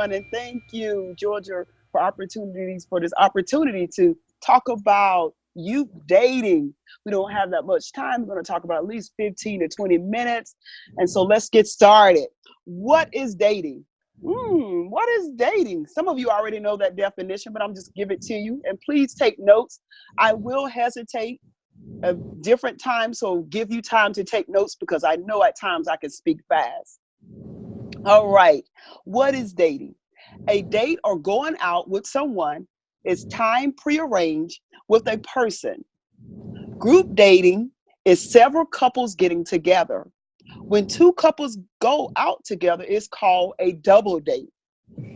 everyone. And thank you, Georgia, for this opportunity to talk about youth dating. We don't have that much time. We're going to talk about at least 15 to 20 minutes. And so let's get started. What is dating? What is dating? Some of you already know that definition, but I'm just give it to you. And please take notes. I will hesitate at different times, so give you time to take notes because I know at times I can speak fast. All right. What is dating? A date or going out with someone is time prearranged with a person. Group dating is several couples getting together. When two couples go out together, it's called a double date.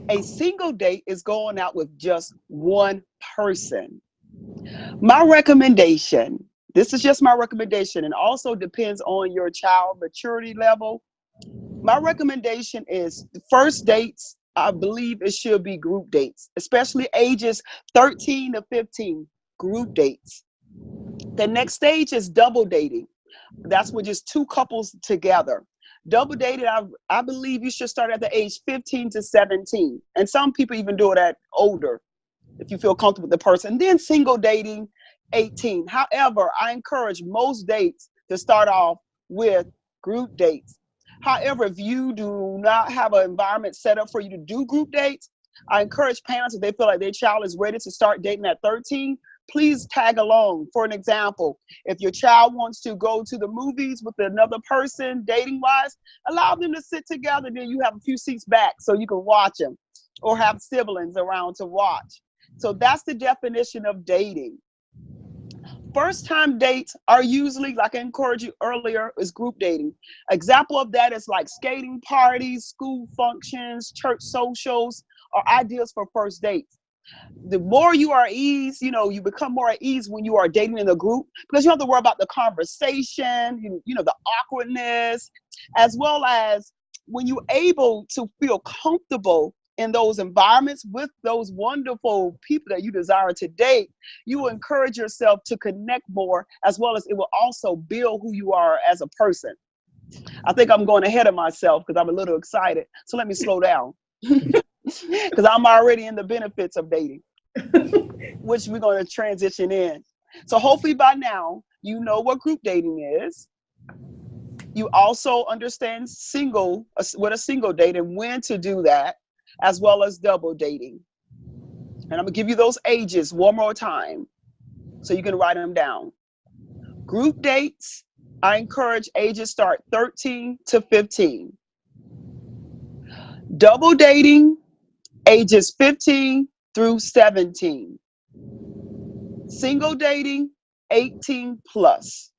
A single date is going out with just one person. My recommendation, this is just my recommendation, and also depends on your child maturity level. My recommendation is the first dates, I believe it should be group dates, especially ages 13 to 15, group dates. The next stage is double dating. That's with just two couples together. Double dating, I believe you should start at the age 15 to 17. And some people even do it at older if you feel comfortable with the person. Then single dating, 18. However, I encourage most dates to start off with group dates. However, if you do not have an environment set up for you to do group dates, I encourage parents, if they feel like their child is ready to start dating at 13, please tag along. For an example, if your child wants to go to the movies with another person, dating wise, allow them to sit together. Then you have a few seats back so you can watch them or have siblings around to watch. So that's the definition of dating. First time dates are usually, like I encouraged you earlier, is group dating. Example of that is like skating parties, school functions, church socials, or ideas for first dates. The more you are at ease, you become more at ease when you are dating in a group because you don't have to worry about the conversation, the awkwardness, as well as when you're able to feel comfortable in those environments with those wonderful people that you desire to date, you will encourage yourself to connect more, as well as it will also build who you are as a person. I think I'm going ahead of myself because I'm a little excited. So let me slow down because I'm already in the benefits of dating, which we're going to transition in. So hopefully by now, you know what group dating is. You also understand what a single date and when to do that, as well as double dating. And I'm going to give you those ages one more time so you can write them down. Group dates, I encourage ages start 13 to 15. Double dating, ages 15 through 17. Single dating, 18 plus.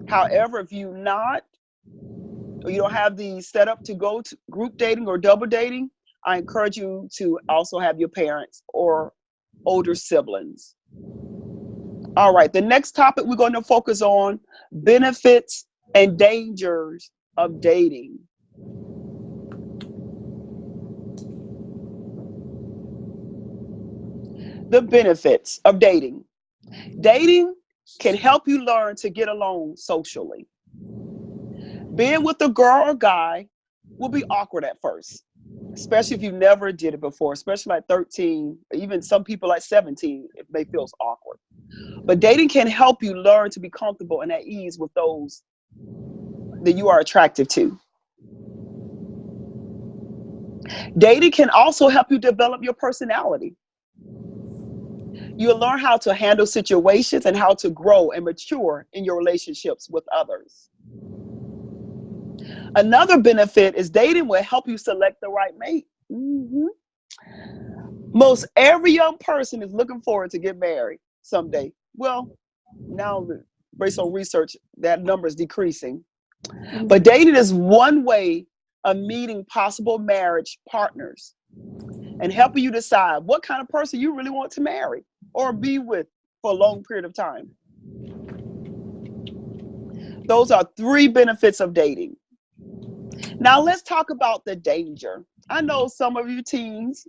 However, if you don't have the setup to go to group dating or double dating, I encourage you to also have your parents or older siblings. All right, the next topic we're going to focus on benefits and dangers of dating. The benefits of dating. Dating can help you learn to get along socially. Being with a girl or guy will be awkward at first, especially if you never did it before, especially like 13, even some people like 17, it may feel awkward. But dating can help you learn to be comfortable and at ease with those that you are attracted to. Dating can also help you develop your personality. You'll learn how to handle situations and how to grow and mature in your relationships with others. Another benefit is dating will help you select the right mate. Most every young person is looking forward to get married someday. Well, now based on research, that number is decreasing. But dating is one way of meeting possible marriage partners and helping you decide what kind of person you really want to marry or be with for a long period of time. Those are 3 benefits of dating. Now let's talk about the danger. I know some of you teens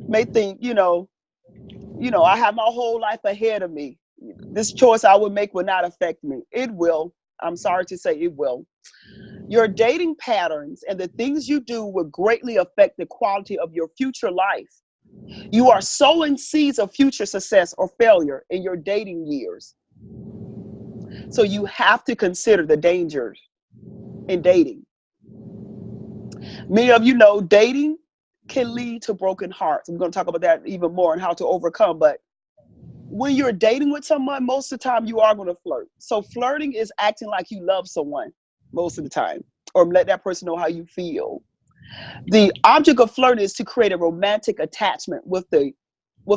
may think, I have my whole life ahead of me. This choice I would make will not affect me. It will. I'm sorry to say it will. Your dating patterns and the things you do will greatly affect the quality of your future life. You are sowing seeds of future success or failure in your dating years. So you have to consider the dangers in dating. Many of you know dating can lead to broken hearts. I'm going to talk about that even more and how to overcome. But when you're dating with someone, most of the time you are going to flirt. So flirting is acting like you love someone most of the time, or let that person know how you feel. The object of flirting is to create a romantic attachment with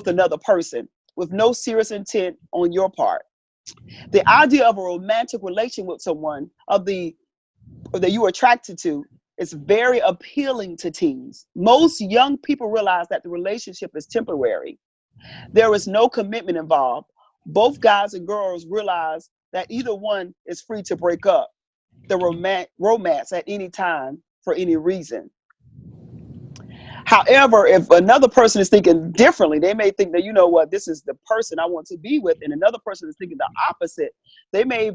another person with no serious intent on your part. The idea of a romantic relation with someone that you are attracted to is very appealing to teens. Most young people realize that the relationship is temporary. There is no commitment involved. Both guys and girls realize that either one is free to break up the romance at any time for any reason. However, if another person is thinking differently, they may think that, you know what, this is the person I want to be with, and another person is thinking the opposite. They may,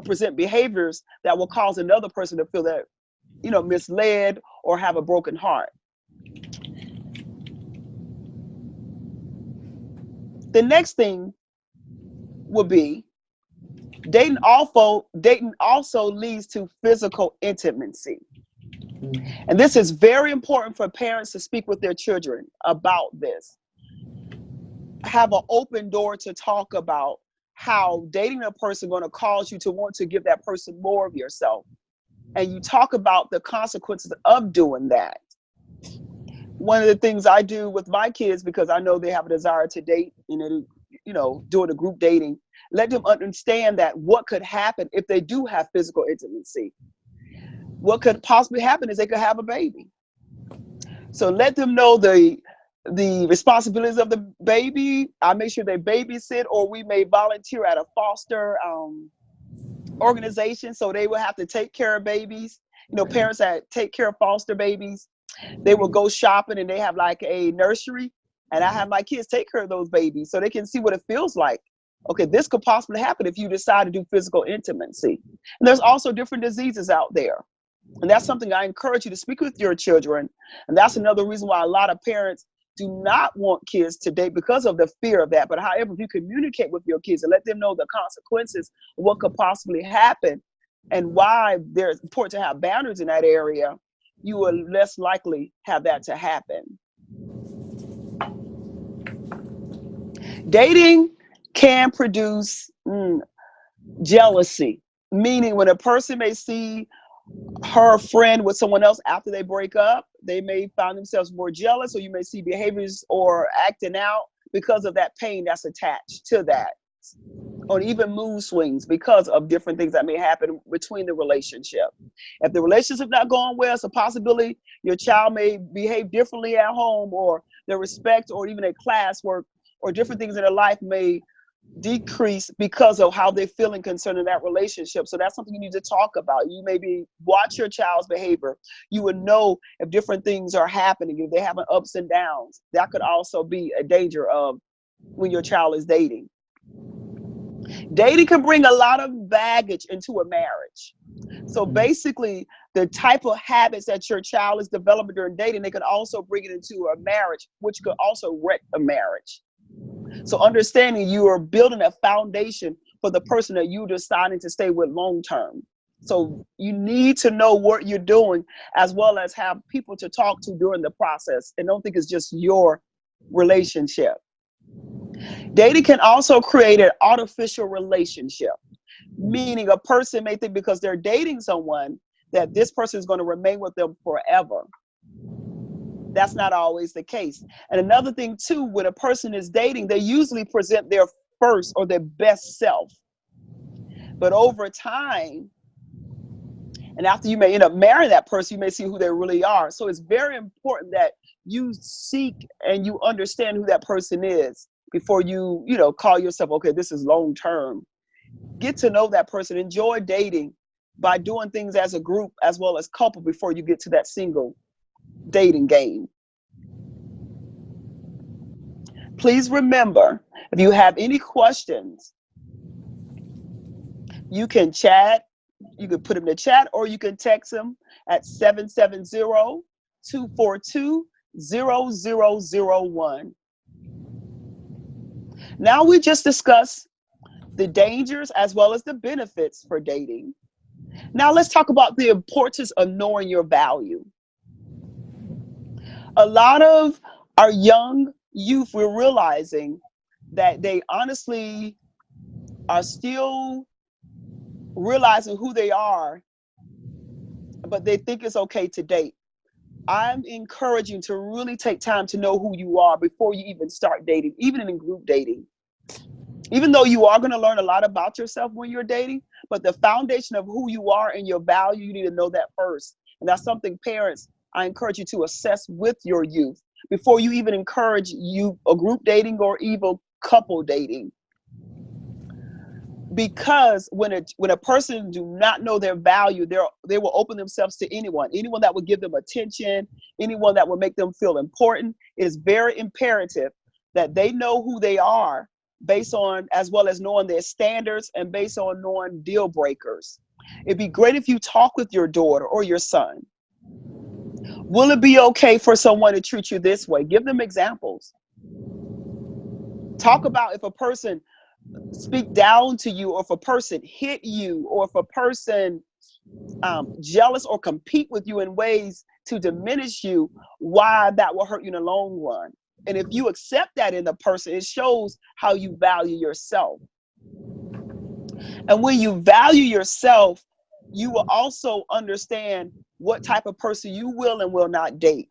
present behaviors that will cause another person to feel that, misled or have a broken heart. The next thing would be dating also leads to physical intimacy. And this is very important for parents to speak with their children about this. Have an open door to talk about how dating a person is going to cause you to want to give that person more of yourself. And you talk about the consequences of doing that. One of the things I do with my kids, because I know they have a desire to date, doing a group dating, let them understand that what could happen if they do have physical intimacy. What could possibly happen is they could have a baby. So let them know the responsibilities of the baby. I make sure they babysit, or we may volunteer at a foster organization, so they will have to take care of babies. Parents that take care of foster babies, they will go shopping and they have like a nursery, and I have my kids take care of those babies so they can see what it feels like. Okay, this could possibly happen if you decide to do physical intimacy. And there's also different diseases out there. And that's something I encourage you to speak with your children. And that's another reason why a lot of parents do not want kids to date, because of the fear of that. But however, if you communicate with your kids and let them know the consequences of what could possibly happen and why it's important to have boundaries in that area, you will less likely have that to happen. Dating can produce jealousy, meaning when a person may see her friend with someone else after they break up, they may find themselves more jealous, or you may see behaviors or acting out because of that pain that's attached to that, or even mood swings because of different things that may happen between the relationship. If the relationship not going well, it's a possibility your child may behave differently at home, or their respect, or even their classwork, or different things in their life may decrease because of how they're feeling concerning that relationship. So that's something you need to talk about. You maybe watch your child's behavior. You would know if different things are happening, if they're having ups and downs. That could also be a danger of when your child is dating. Dating can bring a lot of baggage into a marriage. So basically, the type of habits that your child is developing during dating, they could also bring it into a marriage, which could also wreck a marriage. So understanding you are building a foundation for the person that you're deciding to stay with long term. So you need to know what you're doing, as well as have people to talk to during the process, and don't think it's just your relationship. Dating can also create an artificial relationship, meaning a person may think because they're dating someone that this person is going to remain with them forever. That's not always the case. And another thing too, when a person is dating, they usually present their first or their best self. But over time, and after you may end up marrying that person, you may see who they really are. So it's very important that you seek and you understand who that person is before you, call yourself, okay, this is long term. Get to know that person. Enjoy dating by doing things as a group as well as couple before you get to that single dating game. Please remember, if you have any questions, you can chat You can put them in the chat, or you can text them at 770-242-0001. Now we just discussed the dangers as well as the benefits for dating. Now let's talk about the importance of knowing your value. A lot of our young youth, we're realizing that they honestly are still realizing who they are, but they think it's okay to date. I'm encouraging to really take time to know who you are before you even start dating, even in group dating. Even though you are going to learn a lot about yourself when you're dating, but the foundation of who you are and your value, you need to know that first. And that's something parents, I encourage you to assess with your youth before you even encourage a group dating or even couple dating. Because when a person do not know their value, they will open themselves to anyone that will give them attention, anyone that will make them feel important. It is very imperative that they know who they are, based on, as well as knowing their standards and based on knowing deal breakers. It'd be great if you talk with your daughter or your son. Will it be okay for someone to treat you this way? Give them examples. Talk about if a person speak down to you, or if a person hit you, or if a person jealous or compete with you in ways to diminish you, why that will hurt you in the long run. And if you accept that in the person, it shows how you value yourself. And when you value yourself, you will also understand what type of person you will and will not date.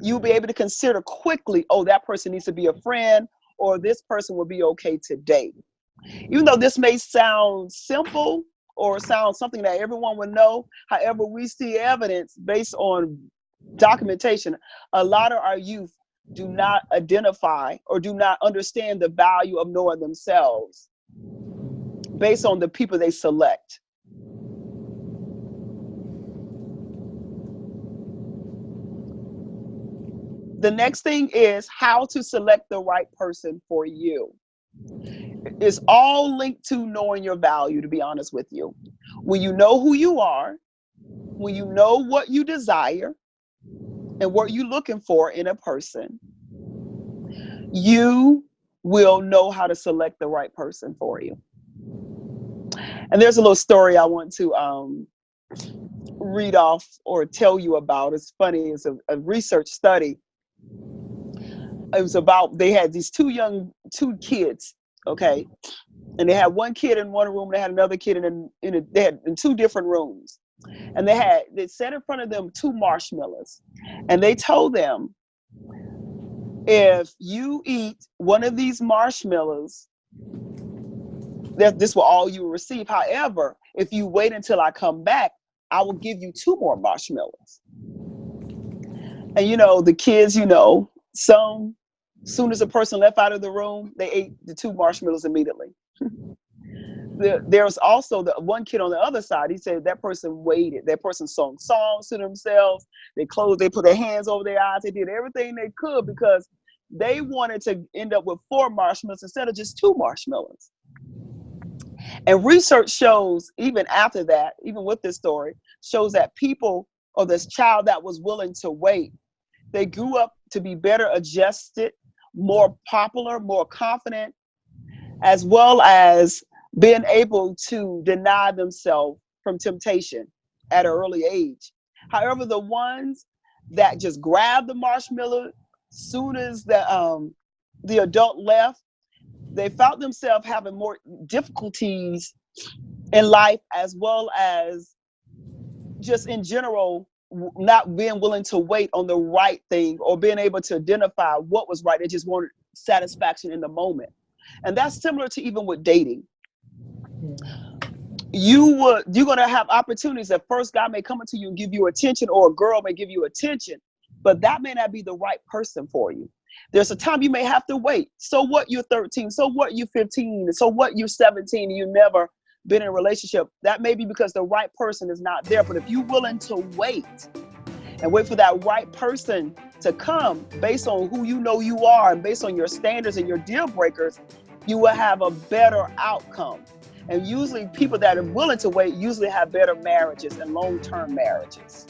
You'll be able to consider quickly, oh, that person needs to be a friend, or this person will be okay to date. Even though this may sound simple or sound something that everyone would know, however, we see evidence based on documentation. A lot of our youth do not identify or do not understand the value of knowing themselves based on the people they select. The next thing is how to select the right person for you. It's all linked to knowing your value, to be honest with you. When you know who you are, when you know what you desire and what you're looking for in a person, you will know how to select the right person for you. And there's a little story I want to read off or tell you about. It's funny. It's a research study. It was about, they had these two kids, okay? And they had one kid in one room, they had another kid they had in two different rooms. And they set in front of them two marshmallows. And they told them, if you eat one of these marshmallows, this will all you will receive. However, if you wait until I come back, I will give you two more marshmallows. And the kids, some, soon as a person left out of the room, they ate the two marshmallows immediately. There's also the one kid on the other side. He said that person waited. That person sung songs to themselves. They put their hands over their eyes. They did everything they could because they wanted to end up with 4 marshmallows instead of just 2 marshmallows. And research shows, even after that, even with this story, shows that people, or this child that was willing to wait, they grew up to be better adjusted, more popular, more confident, as well as being able to deny themselves from temptation at an early age. However, the ones that just grabbed the marshmallow soon as the adult left, they found themselves having more difficulties in life, as well as just in general not being willing to wait on the right thing or being able to identify what was right. They just wanted satisfaction in the moment. And that's similar to even with dating. You're going to have opportunities. At first, God may come into you and give you attention, or a girl may give you attention, but that may not be the right person for you. There's a time you may have to wait. So what, you're 13? So what, you're 15? So what, you're 17? And you've never been in a relationship? That may be because the right person is not there. But if you're willing to wait and wait for that right person to come based on who you know you are and based on your standards and your deal breakers, you will have a better outcome. And usually people that are willing to wait usually have better marriages and long-term marriages.